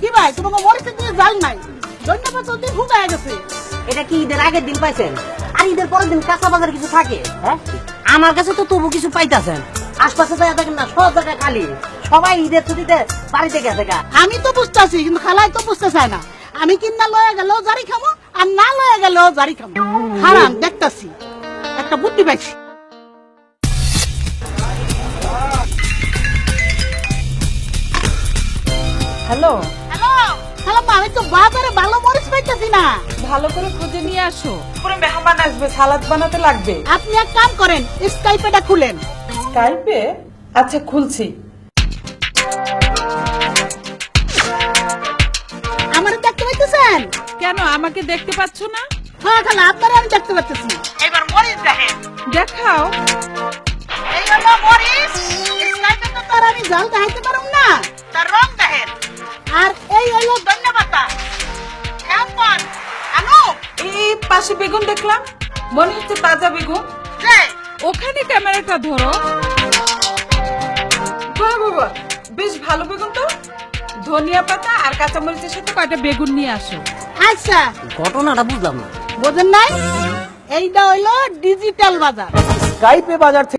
কি ভাই তোমাকে মরিচের দিয়ে জাল নাই, ধন্যবাদ তো দিন হুকায় গেছে। এটা কি ঈদের আগের দিন পাইছেন? আর ঈদের পরের দিন কাঁচা বাজার কিছু থাকে? হ্যাঁ, আমার কাছে তো তবু কিছু পাইতাছেন। আশপাশে তো দেখেন না, সব জায়গায় খালি, সবাই ঈদের ছুটিতে বাড়িতে গেছে গা। আমি তো বুঝতেছি, কিন্তু খালাই তো বুঝতে চায় না। আমি কিনা লয়ে গেলেও জারি খামো, আর না লয়ে গেলেও জারি খামো। হারাম দেখতাছি, একটা বুদ্ধি পাইছি। হ্যালো, হ্যালো হ্যালো মা, আমি তো বাজারে ভালো মরিচ পাইতেছি না। ভালো করে খুঁজে নিয়ে আসো, পুরো মেহমান আসবে, সালাদ বানাতে লাগবে। আপনি এক কাম করেন, স্কাইপেটা খুলেন। স্কাইপে? আচ্ছা, খুলছি। আমার দেখতে পাইতেছেন? কেন আমাকে দেখতে পাচ্ছ না? হ্যাঁ খালা, আপনারা আমি দেখতে পাচ্ছি। এবার মরিচ দেখেন, দেখাও। এই হলো মরিচ। স্কাইপে তো তার আমি জাল দেখাইতে পারুম না, তার রং দেখেন। আর এই হলো ধন্যবাদ। কেমন আনো? এই পাশে বেগুন দেখলাম, মনে হচ্ছে তাজা বেগুন। যে ওখানে ক্যামেরাটা ধরো। বাহ বাবা, বেশ ভালো বেগুন তো। ধনিয়া পাতা আর কাঁচামরিচের সাথে কয়টা বেগুন নিয়ে আসো। আচ্ছা, ঘটনাটা বুঝলাম না। বোঝেন নাই? এইটা হইলো ডিজিটাল বাজার। স্কাইপে বাজার থেকে